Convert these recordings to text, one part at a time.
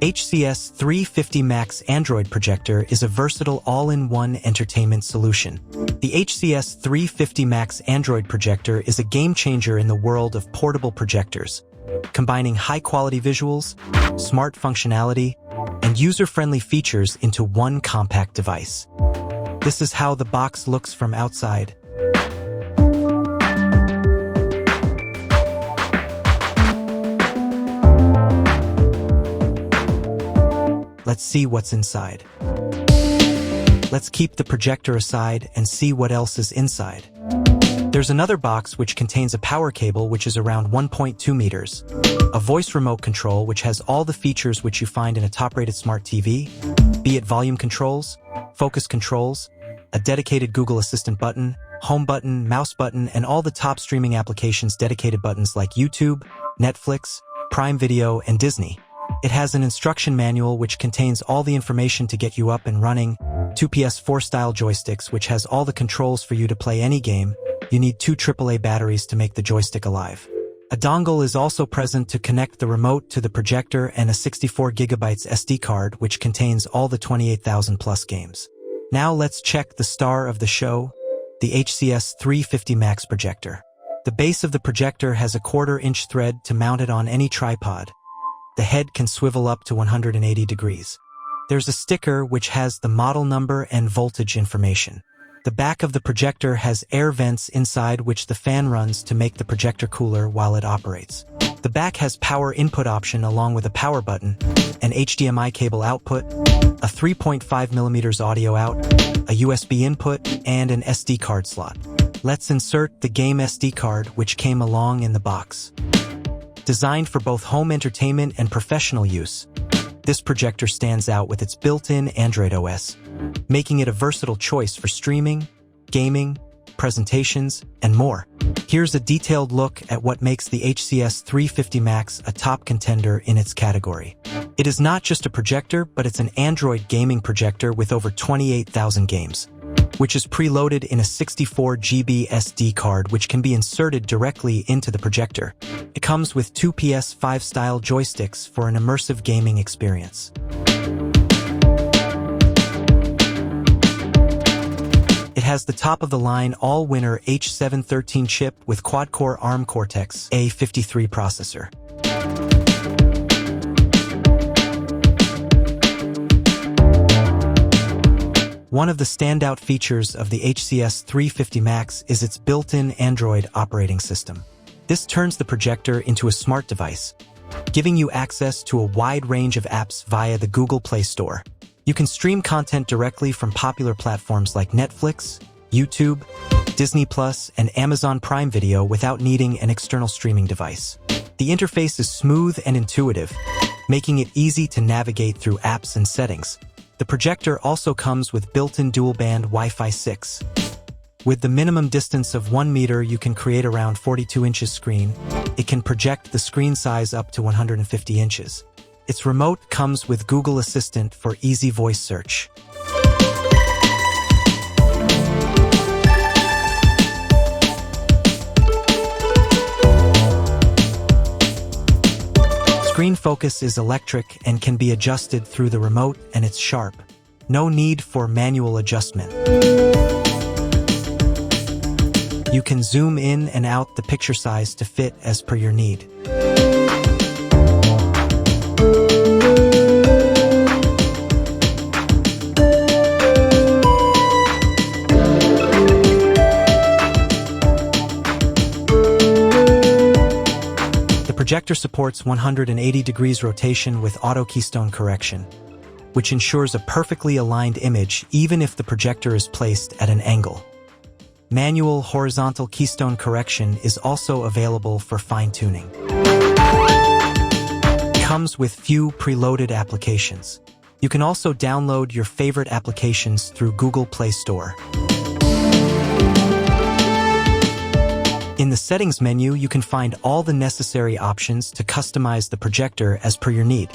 HCS350 Max Android Projector is a versatile all-in-one entertainment solution. The HCS350 Max Android Projector is a game-changer in the world of portable projectors, combining high-quality visuals, smart functionality, and user-friendly features into one compact device. This is how the box looks from outside. Let's see what's inside. Let's keep the projector aside and see what else is inside. There's another box which contains a power cable which is around 1.2 meters, a voice remote control which has all the features which you find in a top-rated smart TV, be it volume controls, focus controls, a dedicated Google Assistant button, home button, mouse button, and all the top streaming applications dedicated buttons like YouTube, Netflix, Prime Video, and Disney. It has an instruction manual which contains all the information to get you up and running, two PS4 style joysticks which has all the controls for you to play any game. You need two AAA batteries to make the joystick alive. A dongle is also present to connect the remote to the projector, and a 64GB SD card which contains all the 28,000 plus games. Now let's check the star of the show, the HCS350 Max Projector. The base of the projector has a 1/4-inch thread to mount it on any tripod. The head can swivel up to 180 degrees. There's a sticker which has the model number and voltage information. The back of the projector has air vents inside which the fan runs to make the projector cooler while it operates. The back has power input option along with a power button, an HDMI cable output, a 3.5mm audio out, a USB input, and an SD card slot. Let's insert the game SD card which came along in the box. Designed for both home entertainment and professional use, this projector stands out with its built-in Android OS, making it a versatile choice for streaming, gaming, presentations, and more. Here's a detailed look at what makes the HCS350 Max a top contender in its category. It is not just a projector, but it's an Android gaming projector with over 28,000 games, which is preloaded in a 64GB SD card which can be inserted directly into the projector. It comes with two PS5 style joysticks for an immersive gaming experience. It has the top-of-the-line all-winner H713 chip with quad-core ARM Cortex-A53 processor. One of the standout features of the HCS350 Max is its built-in Android operating system. This turns the projector into a smart device, giving you access to a wide range of apps via the Google Play Store. You can stream content directly from popular platforms like Netflix, YouTube, Disney+, and Amazon Prime Video without needing an external streaming device. The interface is smooth and intuitive, making it easy to navigate through apps and settings. The projector also comes with built-in dual-band Wi-Fi 6. With the minimum distance of 1 meter, you can create around 42 inches screen. It can project the screen size up to 150 inches. Its remote comes with Google Assistant for easy voice search. Screen focus is electric and can be adjusted through the remote, and it's sharp. No need for manual adjustment. You can zoom in and out the picture size to fit as per your need. The projector supports 180 degrees rotation with auto keystone correction, which ensures a perfectly aligned image even if the projector is placed at an angle. Manual horizontal keystone correction is also available for fine-tuning. Comes with few preloaded applications. You can also download your favorite applications through Google Play Store. In the settings menu, you can find all the necessary options to customize the projector as per your need.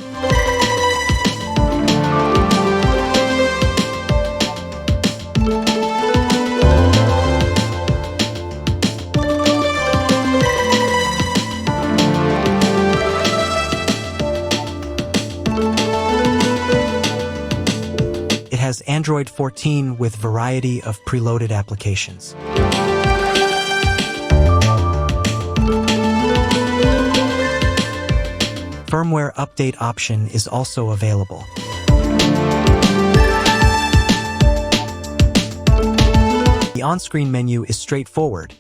Android 14 with variety of preloaded applications. Firmware update option is also available. The on-screen menu is straightforward,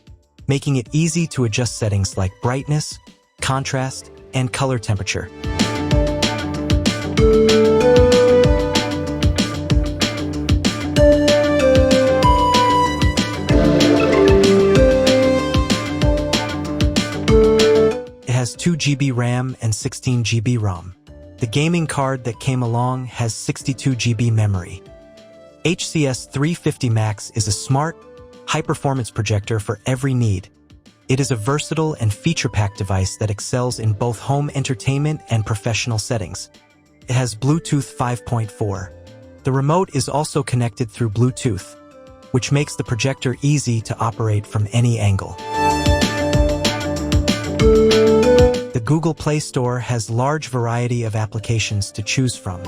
making it easy to adjust settings like brightness, contrast, and color temperature. It has 2 GB RAM and 16 GB ROM. The gaming card that came along has 62 GB memory. HCS350 Max is a smart, high-performance projector for every need. It is a versatile and feature-packed device that excels in both home entertainment and professional settings. It has Bluetooth 5.4. The remote is also connected through Bluetooth, which makes the projector easy to operate from any angle. The Google Play Store has large variety of applications to choose from.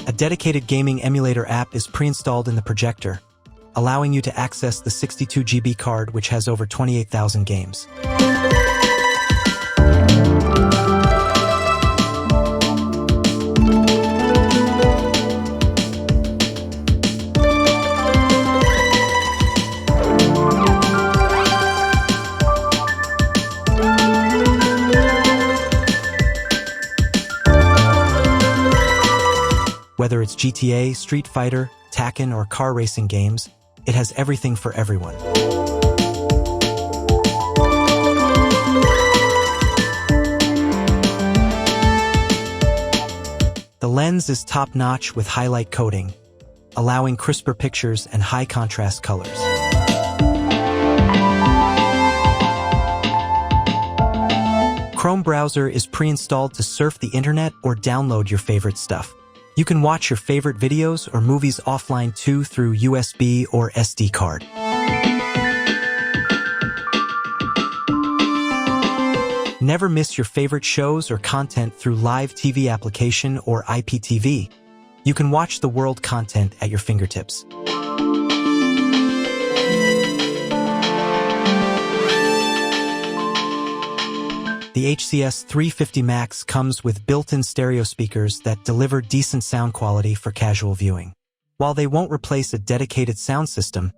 A dedicated gaming emulator app is pre-installed in the projector, allowing you to access the 62 GB card, which has over 28,000 games. Whether it's GTA, Street Fighter, Tekken, or car racing games, it has everything for everyone. The lens is top-notch with highlight coating, allowing crisper pictures and high-contrast colors. Chrome browser is pre-installed to surf the internet or download your favorite stuff. You can watch your favorite videos or movies offline too through USB or SD card. Never miss your favorite shows or content through live TV application or IPTV. You can watch the world content at your fingertips. The HCS350 Max comes with built-in stereo speakers that deliver decent sound quality for casual viewing. While they won't replace a dedicated sound system,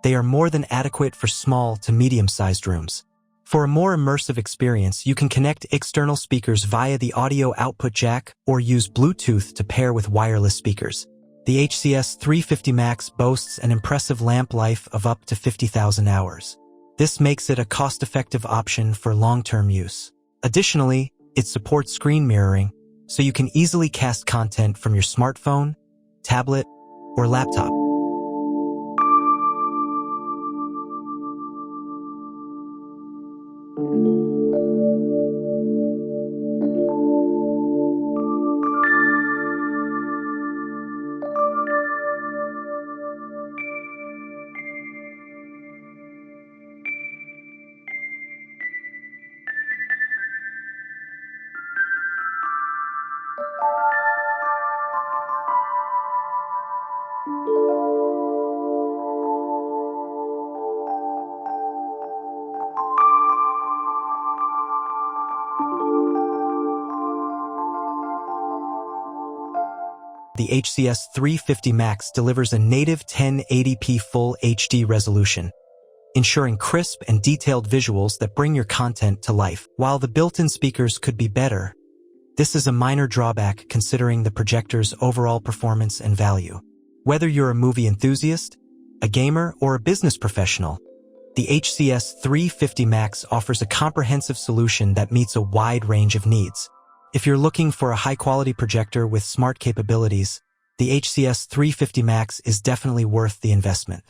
they are more than adequate for small to medium-sized rooms. For a more immersive experience, you can connect external speakers via the audio output jack or use Bluetooth to pair with wireless speakers. The HCS350 Max boasts an impressive lamp life of up to 50,000 hours. This makes it a cost-effective option for long-term use. Additionally, it supports screen mirroring, so you can easily cast content from your smartphone, tablet, or laptop. The HCS350 Max delivers a native 1080p Full HD resolution, ensuring crisp and detailed visuals that bring your content to life. While the built-in speakers could be better, this is a minor drawback considering the projector's overall performance and value. Whether you're a movie enthusiast, a gamer, or a business professional, the HCS350 Max offers a comprehensive solution that meets a wide range of needs. If you're looking for a high-quality projector with smart capabilities, the HCS350 Max is definitely worth the investment.